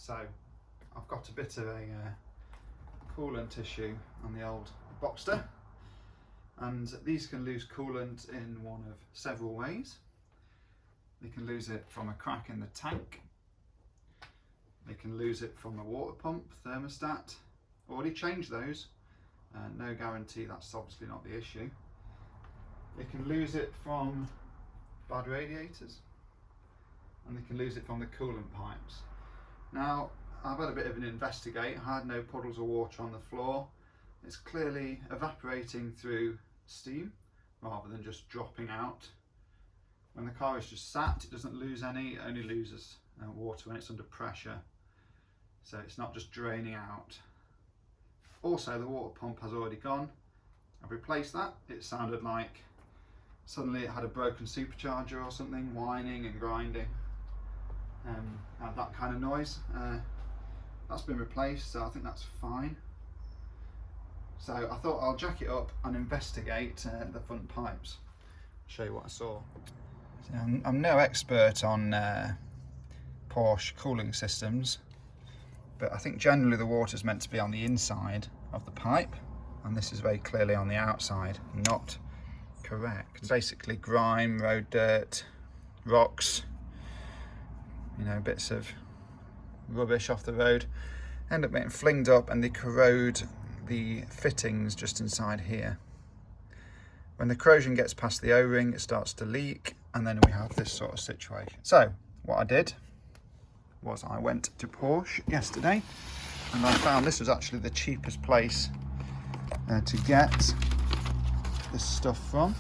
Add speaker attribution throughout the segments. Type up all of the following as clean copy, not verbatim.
Speaker 1: So I've got a bit of a coolant issue on the old Boxster, and these can lose coolant in one of several ways. They can lose it from a crack in the tank, they can lose it from the water pump thermostat. Already changed those, no guarantee that's obviously not the issue. They can lose it from bad radiators, and they can lose it from the coolant pipes. Now, I've had a bit of an investigate. I had no puddles of water on the floor. It's clearly evaporating through steam rather than just dropping out. When the car is just sat, it doesn't lose any, it only loses water when it's under pressure. So it's not just draining out. Also, the water pump has already gone. I've replaced that. It sounded like suddenly it had a broken supercharger or something, whining and grinding. Had that kind of noise. That's been replaced, so I think that's fine. So I thought I'll jack it up and investigate the front pipes. Show you what I saw. So I'm no expert on Porsche cooling systems, but I think generally the water's meant to be on the inside of the pipe, and this is very clearly on the outside. Not correct. Basically grime, road dirt, rocks, you know, bits of rubbish off the road end up getting flinged up, and they corrode the fittings just inside here. When the corrosion gets past the O-ring, it starts to leak, and then we have this sort of situation. So what I did was I went to Porsche yesterday, and I found this was actually the cheapest place to get this stuff from.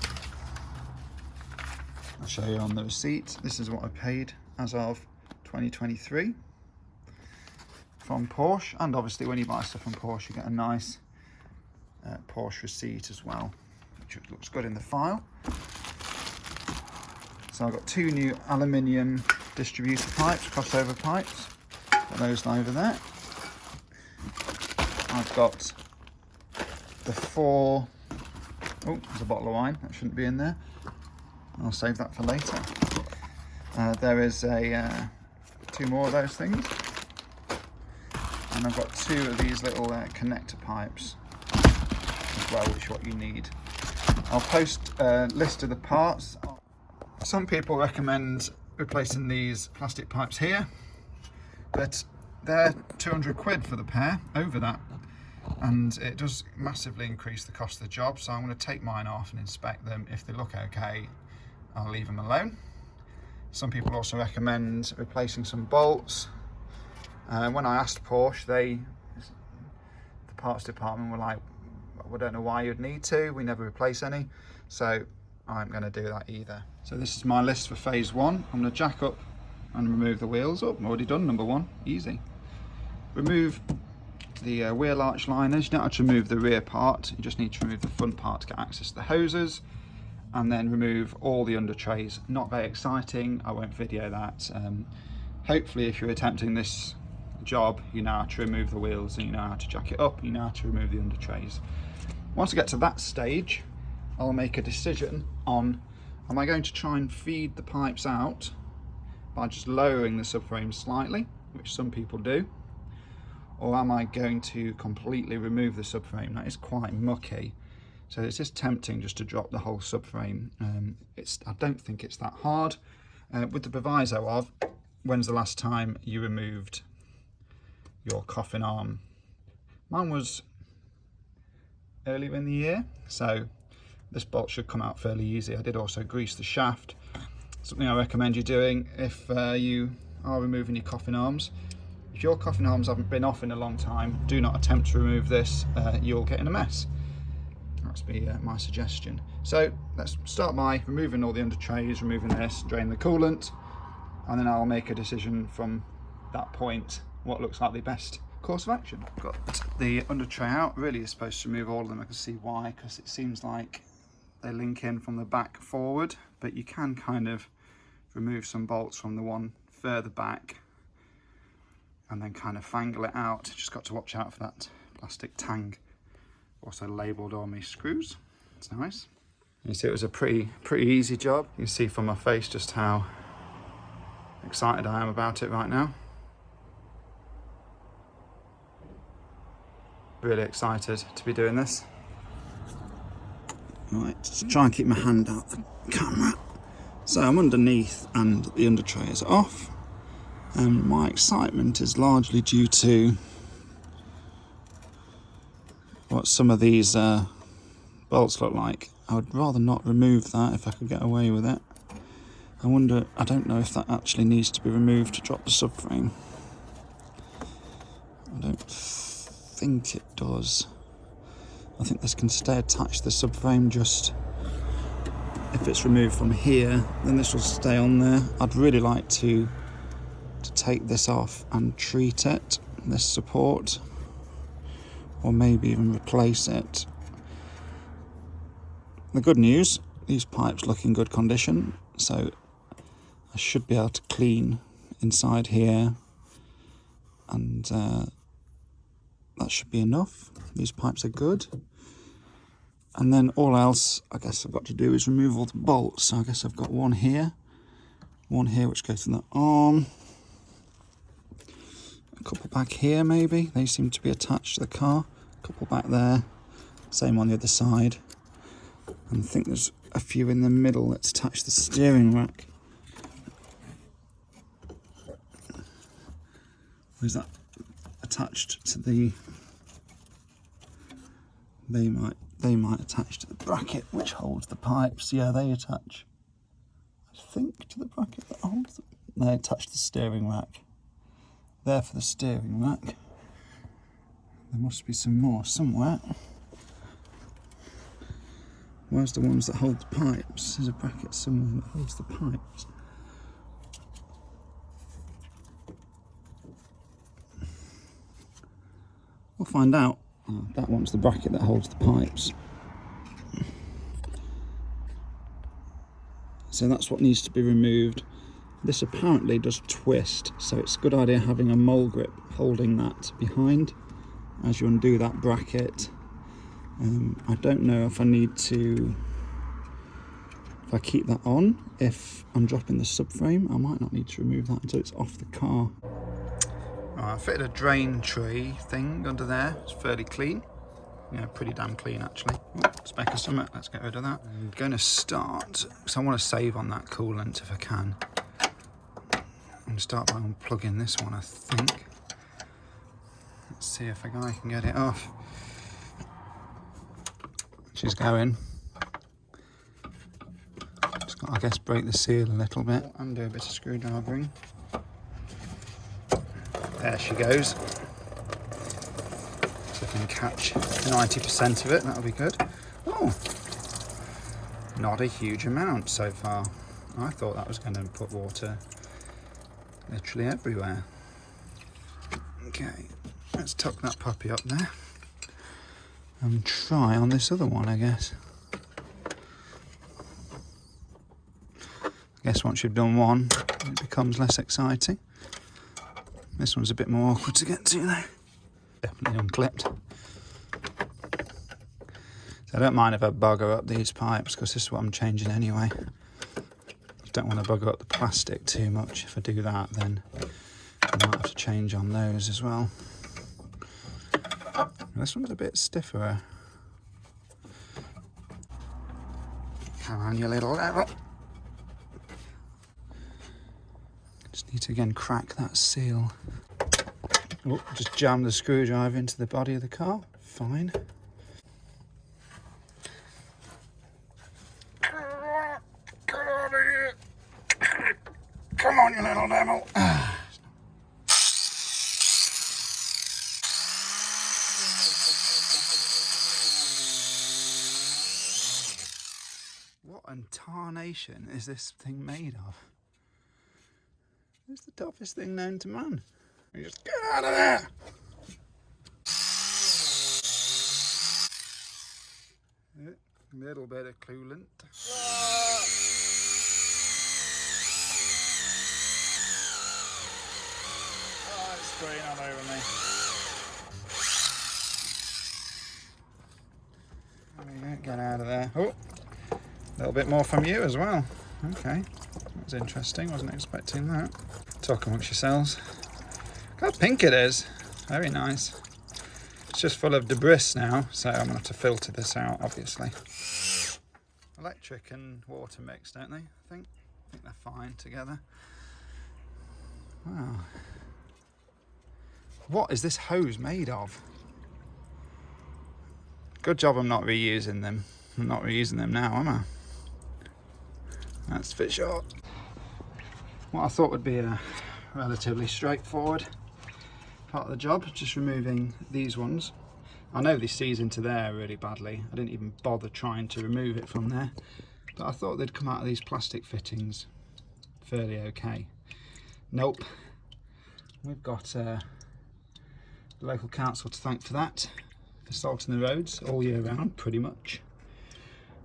Speaker 1: I'll show you on the receipt. This is what I paid as of 2023 from Porsche, and obviously when you buy stuff from Porsche you get a nice Porsche receipt as well, which looks good in the file. So I've got two new aluminium distributor pipes, crossover pipes. Got those over there. I've got the four, oh, there's a bottle of wine, that shouldn't be in there. I'll save that for later. There is two more of those things. And I've got two of these little connector pipes as well, which is what you need. I'll post a list of the parts. Some people recommend replacing these plastic pipes here, but they're 200 quid for the pair, over that, and it does massively increase the cost of the job. So I'm going to take mine off and inspect them. If they look okay, I'll leave them alone. Some people also recommend replacing some bolts. When I asked Porsche, the parts department were like, we don't know why you'd need to, we never replace any, so I'm going to do that either. So this is my list for phase one. I'm going to jack up and remove the wheels up. I've already done number one, easy. Remove the wheel arch liners. You don't have to remove the rear part, you just need to remove the front part to get access to the hoses, and then remove all the under trays. Not very exciting, I won't video that. Hopefully if you're attempting this job, you know how to remove the wheels, and you know how to jack it up, you know how to remove the under trays. Once I get to that stage, I'll make a decision on, am I going to try and feed the pipes out by just lowering the subframe slightly, which some people do, or am I going to completely remove the subframe? That is quite mucky, so it's just tempting just to drop the whole subframe. I don't think it's that hard, with the proviso of, when's the last time you removed your coffin arm? Mine was earlier in the year, so this bolt should come out fairly easy. I did also grease the shaft, something I recommend you doing if you are removing your coffin arms. If your coffin arms haven't been off in a long time, do not attempt to remove this, you'll get in a mess. That's be my suggestion. So let's start by removing all the under trays, removing this, drain the coolant, and then I'll make a decision from that point what looks like the best course of action. I've got the under tray out. Really is supposed to remove all of them. I can see why, because it seems like they link in from the back forward, but you can kind of remove some bolts from the one further back and then kind of fangle it out. Just got to watch out for that plastic tang. Also labelled all my screws. It's nice. You see, it was a pretty easy job. You can see from my face just how excited I am about it right now. Really excited to be doing this. Right, just try and keep my hand out the camera. So I'm underneath and the under tray is off. And my excitement is largely due to what some of these bolts look like. I would rather not remove that if I could get away with it. I don't know if that actually needs to be removed to drop the subframe. I don't think it does. I think this can stay attached to the subframe. Just if it's removed from here, then this will stay on there. I'd really like to take this off and treat it, this support, or maybe even replace it. The good news, these pipes look in good condition, so I should be able to clean inside here, and that should be enough. These pipes are good. And then all else I guess I've got to do is remove all the bolts. So I guess I've got one here which goes in the arm, a couple back here maybe, they seem to be attached to the car, a couple back there, same on the other side, and I think there's a few in the middle that's attached to the steering rack. Or is that attached to the... They might attach to the bracket which holds the pipes. Yeah, they attach, I think, to the bracket that holds them. They attach to the steering rack. There for the steering rack. There must be some more somewhere. Where's the ones that hold the pipes? There's a bracket somewhere that holds the pipes. We'll find out. Oh, that one's the bracket that holds the pipes. So that's what needs to be removed. This apparently does twist, so it's a good idea having a mole grip holding that behind as you undo that bracket. I don't know if I need to, if I keep that on, if I'm dropping the subframe, I might not need to remove that until it's off the car. I fitted a drain tray thing under there. It's fairly clean. Yeah, pretty damn clean actually. Oh, speck of something. Let's get rid of that. I'm going to start, because I want to save on that coolant if I can. I'm going to start by unplugging this one, I think. Let's see if a guy can get it off. She's going. Just got, I guess, break the seal a little bit and do a bit of screwdrivering. There she goes. So I can catch 90% of it, that'll be good. Oh, not a huge amount so far. I thought that was going to put water literally everywhere. Okay, let's tuck that puppy up there and try on this other one, I guess. I guess once you've done one, it becomes less exciting. This one's a bit more awkward to get to though. Definitely unclipped. So I don't mind if I bugger up these pipes, because this is what I'm changing anyway. Don't want to bugger up the plastic too much. If I do that, then I might have to change on those as well. This one's a bit stiffer. Come on, you little devil. Just need to again crack that seal. Oh, just jam the screwdriver into the body of the car. Fine. Come on, you little devil. What in tarnation is this thing made of? It's the toughest thing known to man. You just get out of there! A little bit of coolant. Oh, it's spraying all over me. There we go, get out of there. Oh, a little bit more from you as well. Okay, that's interesting, wasn't expecting that. Talk amongst yourselves. Look how pink it is. Very nice. It's just full of debris now, so I'm going to have to filter this out, obviously. Electric and water mix, don't they? I think they're fine together. Wow. What is this hose made of? Good job I'm not reusing them. I'm not reusing them now, am I? That's for sure. What I thought would be a relatively straightforward part of the job, just removing these ones. I know this sees into there really badly. I didn't even bother trying to remove it from there, but I thought they'd come out of these plastic fittings fairly okay. Nope. We've got the local council to thank for that, for salting the roads all year round, pretty much.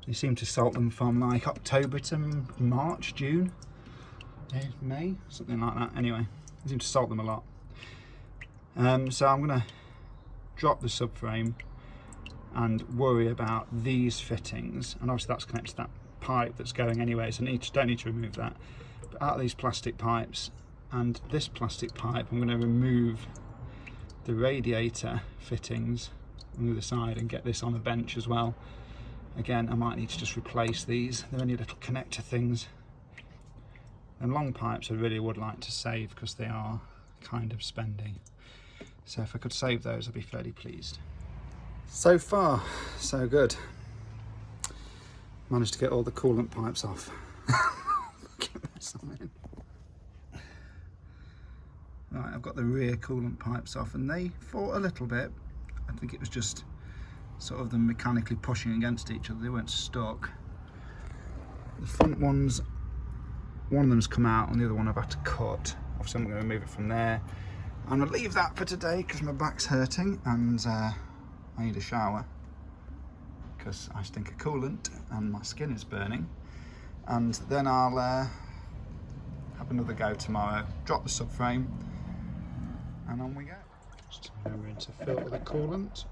Speaker 1: They seem to salt them from like October to March, June, May, something like that. Anyway, they seem to salt them a lot. So I'm going to drop the subframe and worry about these fittings, and obviously that's connected to that pipe that's going anyway, so don't need to remove that. But out of these plastic pipes and this plastic pipe, I'm going to remove the radiator fittings on the other side and get this on a bench as well. Again, I might need to just replace these. They're only little connector things. And long pipes I really would like to save because they are kind of spendy. So if I could save those, I'd be fairly pleased. So far, so good. Managed to get all the coolant pipes off. Look at this on in. Right, I've got the rear coolant pipes off and they fought a little bit. I think it was just sort of them mechanically pushing against each other. They weren't stuck. The front ones, one of them's come out and the other one I've had to cut. Obviously I'm going to remove it from there. I'm going to leave that for today because my back's hurting and I need a shower because I stink of coolant and my skin is burning. And then I'll have another go tomorrow, drop the subframe and on we go. Just remembering to filter the coolant.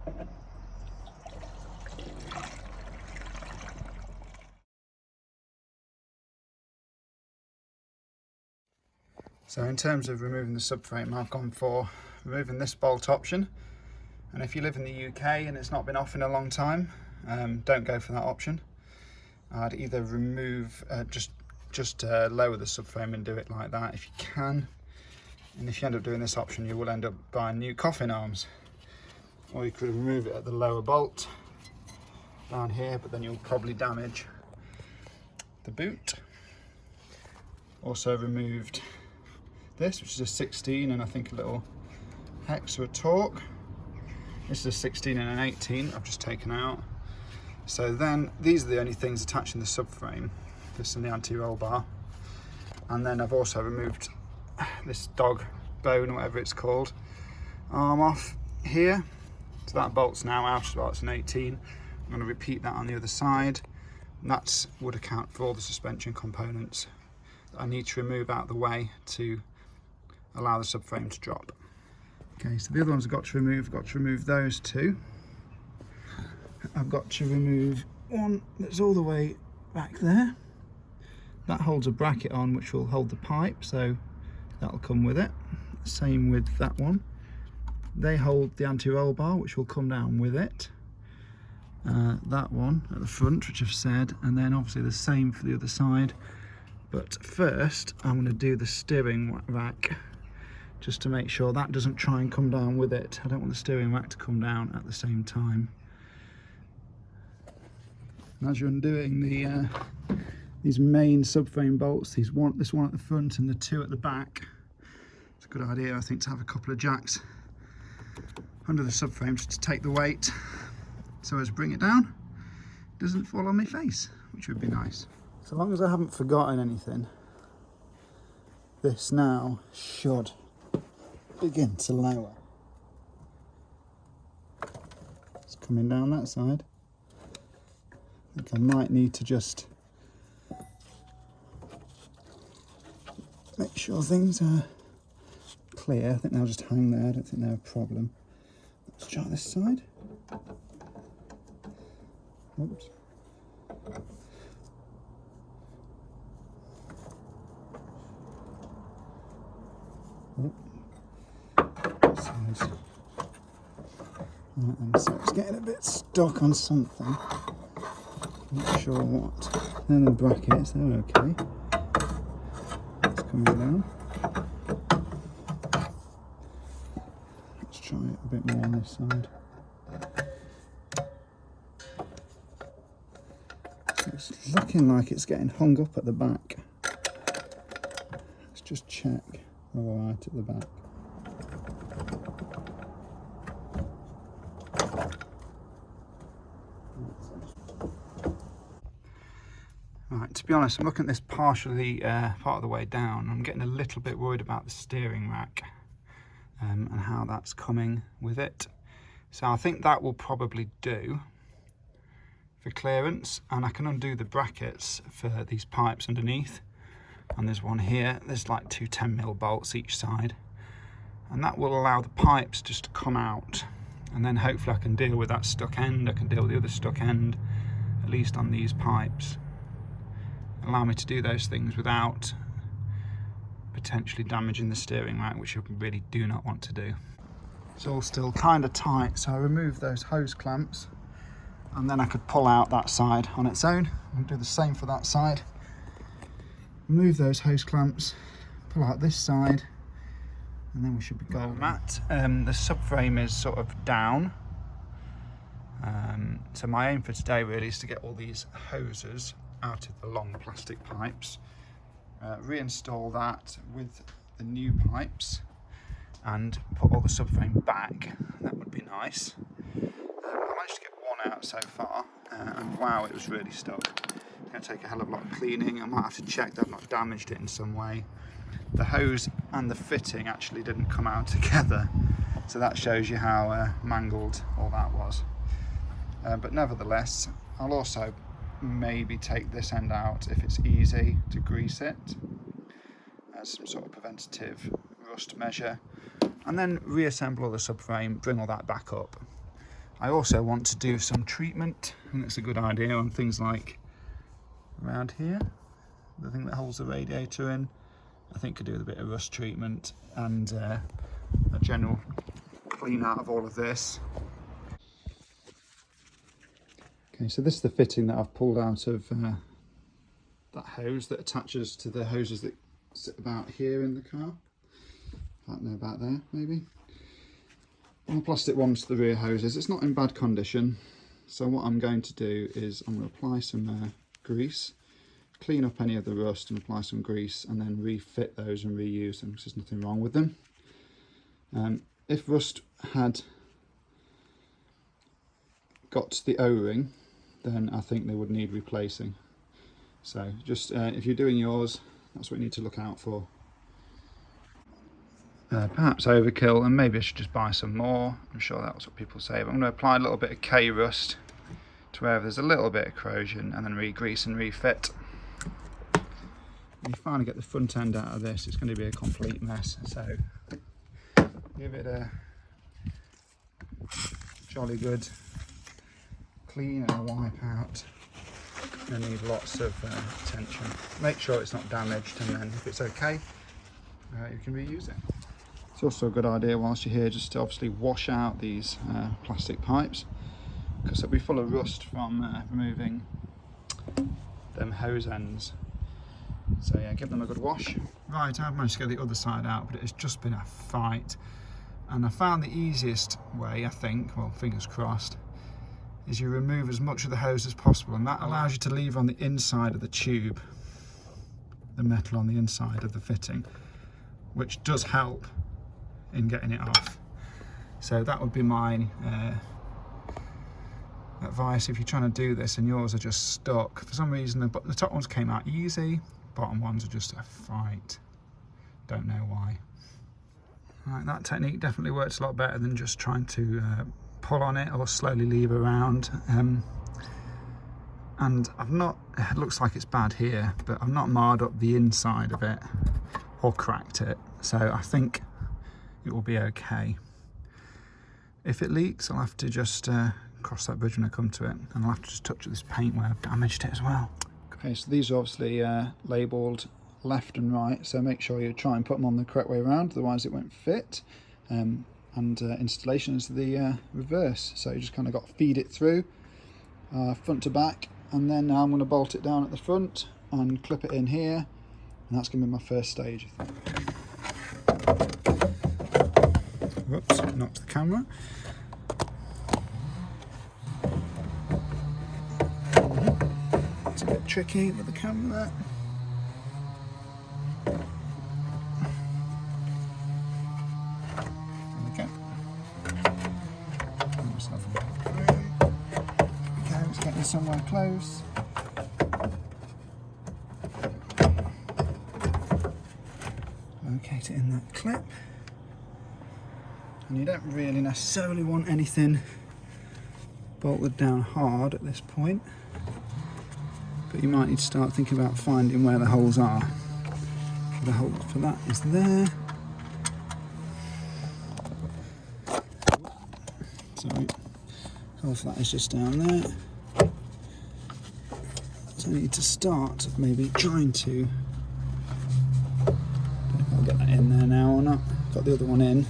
Speaker 1: So in terms of removing the subframe, I've gone for removing this bolt option. And if you live in the UK and it's not been off in a long time, don't go for that option. I'd either remove, just lower the subframe and do it like that if you can. And if you end up doing this option, you will end up buying new coffin arms. Or you could remove it at the lower bolt down here, but then you'll probably damage the boot. Also removed this, which is a 16 and I think a little hex or a torque. This is a 16 and an 18 I've just taken out. So then these are the only things attaching the subframe, this and the anti-roll bar. And then I've also removed this dog bone or whatever it's called arm off here. So that bolt's now out as well, it's an 18. I'm going to repeat that on the other side. And that would account for all the suspension components that I need to remove out of the way to allow the subframe to drop. Okay, so the other ones I've got to remove those two. I've got to remove one that's all the way back there. That holds a bracket on which will hold the pipe, so that'll come with it. Same with that one. They hold the anti-roll bar, which will come down with it. That one at the front, which I've said, and then obviously the same for the other side. But first, I'm going to do the steering rack, just to make sure that doesn't try and come down with it. I don't want the steering rack to come down at the same time. And as you're undoing these main subframe bolts, this one at the front and the two at the back, it's a good idea, I think, to have a couple of jacks under the subframe just to take the weight, so as bring it down, it doesn't fall on my face, which would be nice. So long as I haven't forgotten anything, this now should begin to lower. It's coming down that side. I think I might need to just make sure things are clear. I think they'll just hang there, I don't think they're a problem. Let's try this side. Oops. Right then, so it's getting a bit stuck on something. Not sure what. Then the brackets, they're okay. It's coming down. Let's try it a bit more on this side. It's looking like it's getting hung up at the back. Let's just check we're all right at the back. Right, to be honest, I'm looking at this partially part of the way down. I'm getting a little bit worried about the steering rack and how that's coming with it. So I think that will probably do for clearance, and I can undo the brackets for these pipes underneath. And there's one here, there's like two 10mm bolts each side, and that will allow the pipes just to come out, and then hopefully I can deal with that stuck end. I can deal with the other stuck end, at least on these pipes. Allow me to do those things without potentially damaging the steering rack, which I really do not want to do. It's all still kind of tight, so I remove those hose clamps, and then I could pull out that side on its own. I'll do the same for that side. Remove those hose clamps, pull out this side, and then we should be golden. Matt, the subframe is sort of down. So my aim for today really is to get all these hoses out of the long plastic pipes, reinstall that with the new pipes, and put all the subframe back. That would be nice. I managed to get one out so far, and wow, it was really stuck. It's going to take a hell of a lot of cleaning. I might have to check that I've not damaged it in some way. The hose and the fitting actually didn't come out together, so that shows you how mangled all that was. But nevertheless, I'll also maybe take this end out if it's easy to grease it as some sort of preventative rust measure, and then reassemble all the subframe, bring all that back up. I also want to do some treatment. I think that's a good idea on things like around here, the thing that holds the radiator in. I think could do with a bit of rust treatment and a general clean out of all of this. Okay, so this is the fitting that I've pulled out of that hose that attaches to the hoses that sit about here in the car. I don't know about there, maybe. And the plastic one's the rear hoses. It's not in bad condition, so what I'm going to do is I'm going to apply some grease, clean up any of the rust and apply some grease, and then refit those and reuse them because there's nothing wrong with them. If rust had got the O-ring, then I think they would need replacing. So just if you're doing yours, that's what you need to look out for. Perhaps overkill, and maybe I should just buy some more. I'm sure that's what people say, but I'm going to apply a little bit of K-rust to wherever there's a little bit of corrosion, and then re-grease and refit. When you finally get the front end out of this, it's going to be a complete mess, so give it a jolly good clean and a wipe out. You'll need lots of attention. Make sure it's not damaged, and then if it's okay, you can reuse it. It's also a good idea whilst you're here just to obviously wash out these plastic pipes, because they'll be full of rust from removing them hose ends. So yeah, give them a good wash. Right, I've managed to get the other side out, but it's just been a fight. And I found the easiest way, I think, well, fingers crossed, is you remove as much of the hose as possible, and that allows you to leave on the inside of the tube, the metal on the inside of the fitting, which does help in getting it off. So that would be my advice if you're trying to do this and yours are just stuck. For some reason the top ones came out easy, bottom ones are just a fight. Don't know why. Right, that technique definitely works a lot better than just trying to pull on it or slowly leave around. And I've not, it looks like it's bad here, but I've not marred up the inside of it or cracked it, so I think it will be okay. If it leaks, I'll have to just cross that bridge when I come to it, and I'll have to just touch this paint where I've damaged it as well. Okay, so these are obviously labelled left and right, so make sure you try and put them on the correct way around, otherwise it won't fit. and installation is the reverse. So you just kind of got to feed it through front to back, and then now I'm going to bolt it down at the front and clip it in here, and that's going to be my first stage, I think. Whoops, knocked the camera. It's a bit tricky with the camera there. It's getting somewhere close. Locate it in that clip. And you don't really necessarily want anything bolted down hard at this point, but you might need to start thinking about finding where the holes are. The hole for that is there. Sorry, hole for that is just down there. So I need to start maybe trying to, don't know if I'll get that in there now or not. Got the other one in.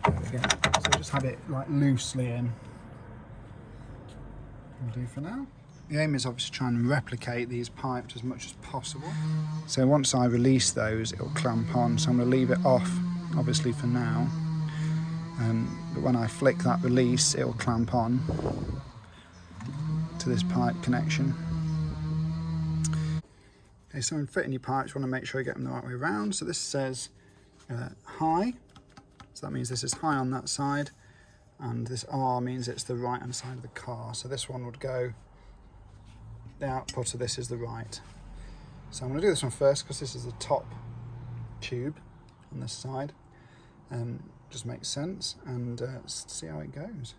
Speaker 1: There we go. So just have it like loosely in. Will do for now. The aim is obviously trying to replicate these pipes as much as possible. So once I release those, it'll clamp on. So I'm going to leave it off, obviously, for now. But when I flick that release, it'll clamp on to this pipe connection. Okay, so in fitting your pipes, you want to make sure you get them the right way around. So this says high, so that means this is high on that side, and this R means it's the right hand side of the car. So this one would go, the output of this is the right. So I'm going to do this one first because this is the top tube on this side. Just makes sense, and see how it goes.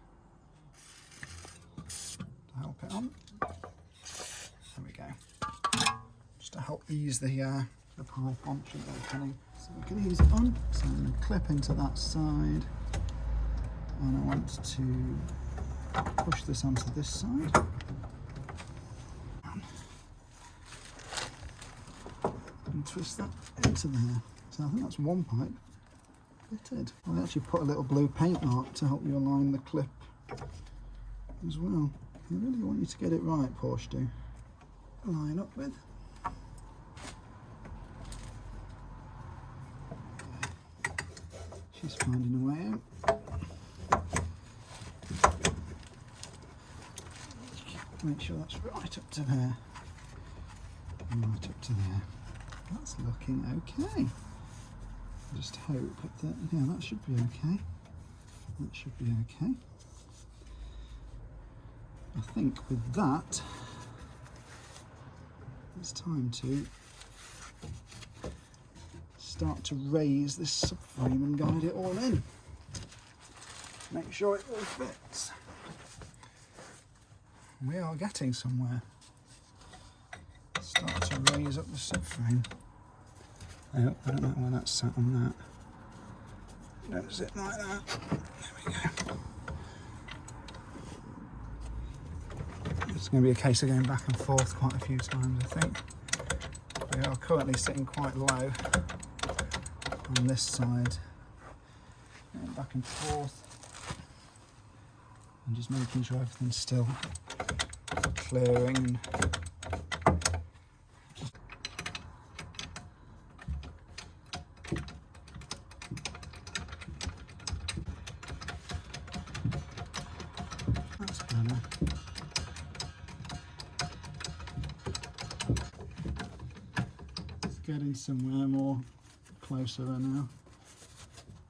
Speaker 1: To help it on, there we go. Just to help ease the pipe on, shouldn't be penny. So we can ease it on. So I'm going to clip into that side, and I want to push this onto this side. And twist that into there. So I think that's one pipe fitted. I actually put a little blue paint mark to help you align the clip as well. I really want you to get it right, Porsche do. Line up with. She's finding a way out. Make sure that's right up to there. Right up to there. That's looking okay. Just hope that, yeah, that should be okay. That should be okay. I think with that, it's time to start to raise this subframe and guide it all in. Make sure it all fits. We are getting somewhere. Start to raise up the subframe. Oh, I don't know why that's sat on that. Don't zip like that. There we go. It's going to be a case of going back and forth quite a few times, I think. We are currently sitting quite low on this side. Going back and forth. And just making sure everything's still clearing. And that's better. It's getting somewhere more closer now.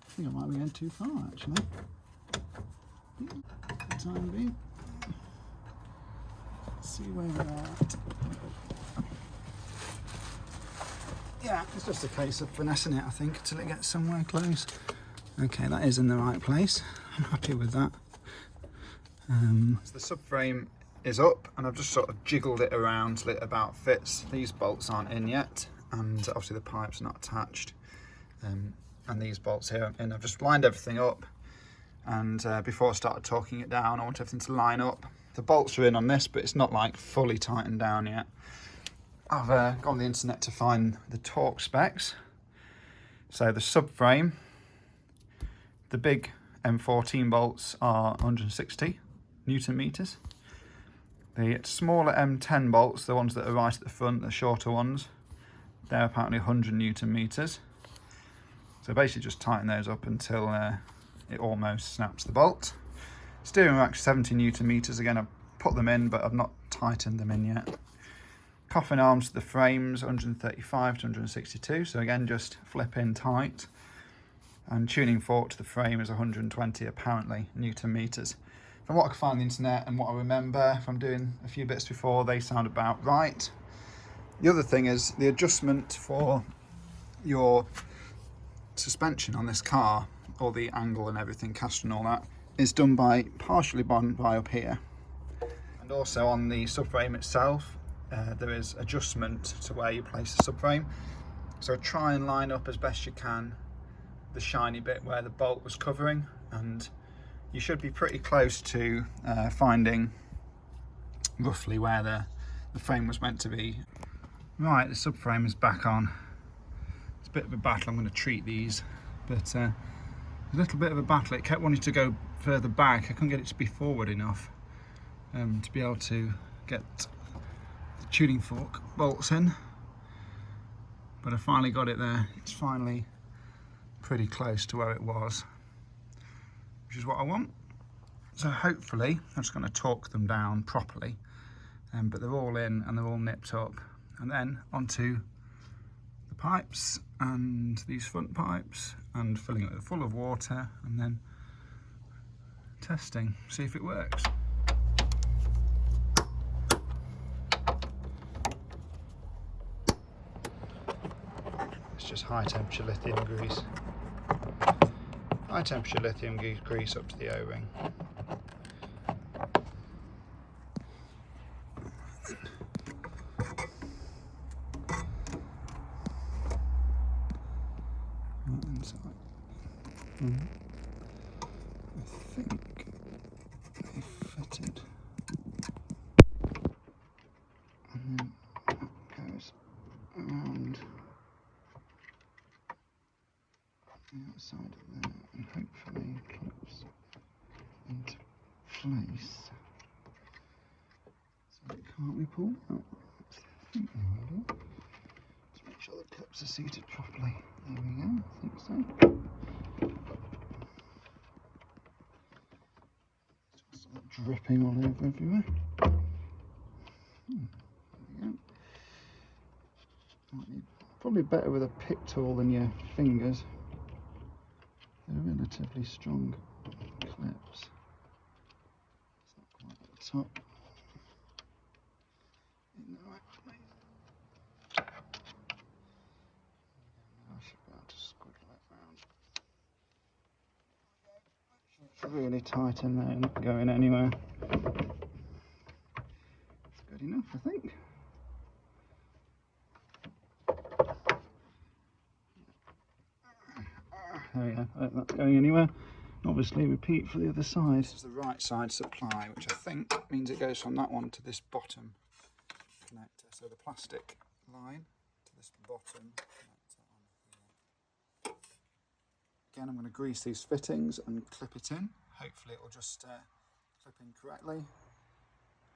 Speaker 1: I think I might be going too far actually. For the time being. Let's see where we're at. Yeah, it's just a case of finessing it, I think, until it gets somewhere close. Okay, that is in the right place. I'm happy with that. So the subframe is up, and I've just sort of jiggled it around till it about fits. These bolts aren't in yet, and obviously the pipe's not attached. And these bolts here, and I've just lined everything up. And before I started torquing it down, I want everything to line up. The bolts are in on this, but it's not like fully tightened down yet. I've gone on the internet to find the torque specs. So the subframe, the big M14 bolts are 160 Newton meters. The smaller M10 bolts, the ones that are right at the front, the shorter ones, they're apparently 100 Newton meters. So basically just tighten those up until it almost snaps the bolt. Steering rack 70 Newton meters. Again, I've put them in, but I've not tightened them in yet. Coffin arms to the frames, 135 to 162. So again, just flip in tight. And tuning fork to the frame is 120 apparently Newton meters. From what I can find on the internet and what I remember from doing a few bits before, they sound about right. The other thing is the adjustment for your suspension on this car, or the angle and everything, caster and all that, is done by partially by up here. And also on the subframe itself, there is adjustment to where you place the subframe. So try and line up as best you can the shiny bit where the bolt was covering, and you should be pretty close to finding roughly where the frame was meant to be. Right, the subframe is back on. It's a bit of a battle. I'm going to treat these, but a little bit of a battle. It kept wanting to go further back. I couldn't get it to be forward enough to be able to get the tuning fork bolts in, but I finally got it there. It's finally pretty close to where it was, which is what I want. So hopefully I'm just going to torque them down properly, but they're all in and they're all nipped up, and then onto the pipes and these front pipes, and filling it full of water, and then testing, see if it works. It's just high temperature lithium grease. High temperature lithium grease up to the O-ring. Inside. I think they fitted, and then that goes around the outside of there and hopefully clips into place. So it can't be pulled out. I think they will do. Just make sure the clips are seated properly. There we go, I think so. It's just like dripping all over everywhere. There we go. Might be probably better with a pick tool than your fingers. They're relatively strong clips. It's not quite at the top. In the right place. I should be able to squiggle it round. It's really tight in there, not going anywhere. It's good enough, I think. There we go, that's not going anywhere. Obviously repeat for the other side. This is the right side supply, which I think means it goes from that one to this bottom connector. So the plastic line to this bottom connector on here. Again, I'm going to grease these fittings and clip it in. Hopefully it will just clip in correctly,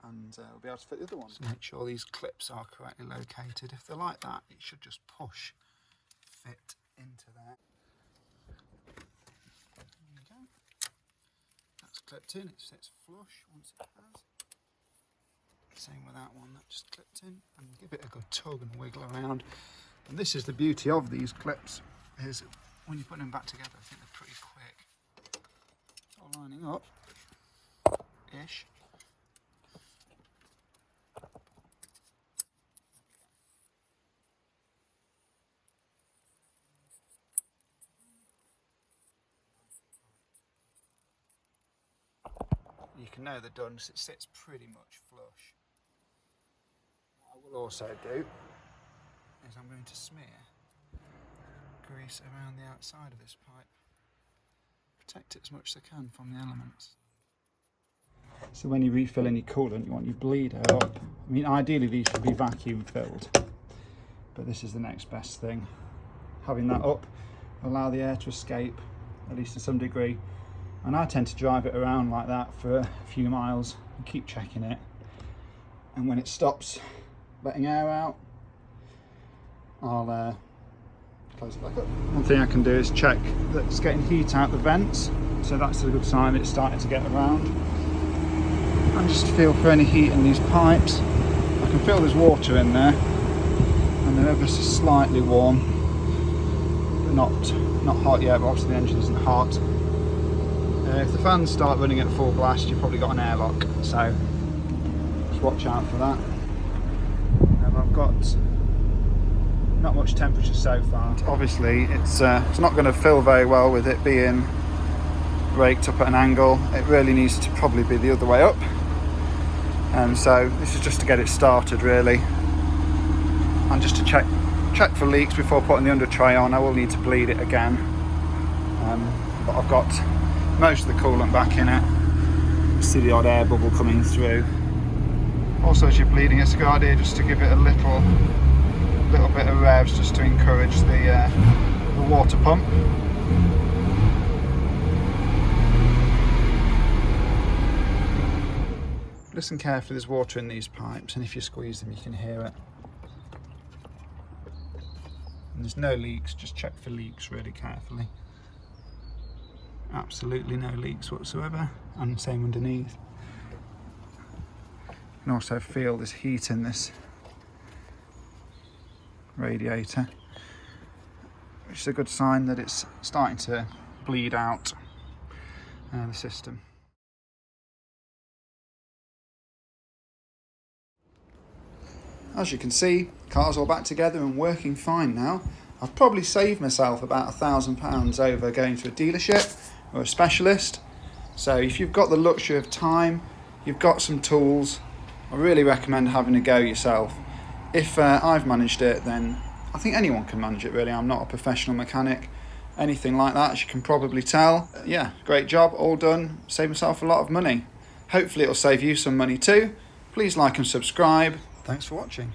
Speaker 1: and we'll be able to fit the other ones. So make sure these clips are correctly located. If they're like that, it should just push fit into there. Clipped in, it sits flush once it has. Same with that one, that just clipped in, and give it a good tug and wiggle around. And this is the beauty of these clips, is when you put them back together, I think they're pretty quick. It's all lining up, ish. You can know they're done because it sits pretty much flush. What I will also do is I'm going to smear grease around the outside of this pipe. Protect it as much as I can from the elements. So when you refill any coolant, you want your bleeder up. I mean, ideally these should be vacuum filled, but this is the next best thing. Having that up, allow the air to escape, at least to some degree. And I tend to drive it around like that for a few miles and keep checking it. And when it stops letting air out, I'll close it back up. One thing I can do is check that it's getting heat out the vents, so that's a good sign that it's starting to get around. And just feel for any heat in these pipes. I can feel there's water in there, and they're ever so slightly warm, but not hot yet. But obviously the engine isn't hot. If the fans start running at full blast, you've probably got an airlock, so just watch out for that. I've got not much temperature so far. Obviously it's not going to fill very well with it being raked up at an angle. It really needs to probably be the other way up, and so this is just to get it started really, and just to check for leaks before putting the under tray on. I will need to bleed it again, but I've got most of the coolant back in it. See the odd air bubble coming through. Also, as you're bleeding, it's a good idea just to give it a little bit of revs, just to encourage the water pump. Listen carefully, there's water in these pipes, and if you squeeze them you can hear it. And there's no leaks, just check for leaks really carefully. Absolutely no leaks whatsoever, and same underneath. You can also feel this heat in this radiator, which is a good sign that it's starting to bleed out the system. As you can see, the car's all back together and working fine now. I've probably saved myself about £1,000 over going to a dealership or a specialist. So if you've got the luxury of time, you've got some tools, I really recommend having a go yourself. If I've managed it, then I think anyone can manage it really. I'm not a professional mechanic, anything like that, as you can probably tell. Yeah, great job, all done, saved myself a lot of money. Hopefully it'll save you some money too. Please like and subscribe. Thanks for watching.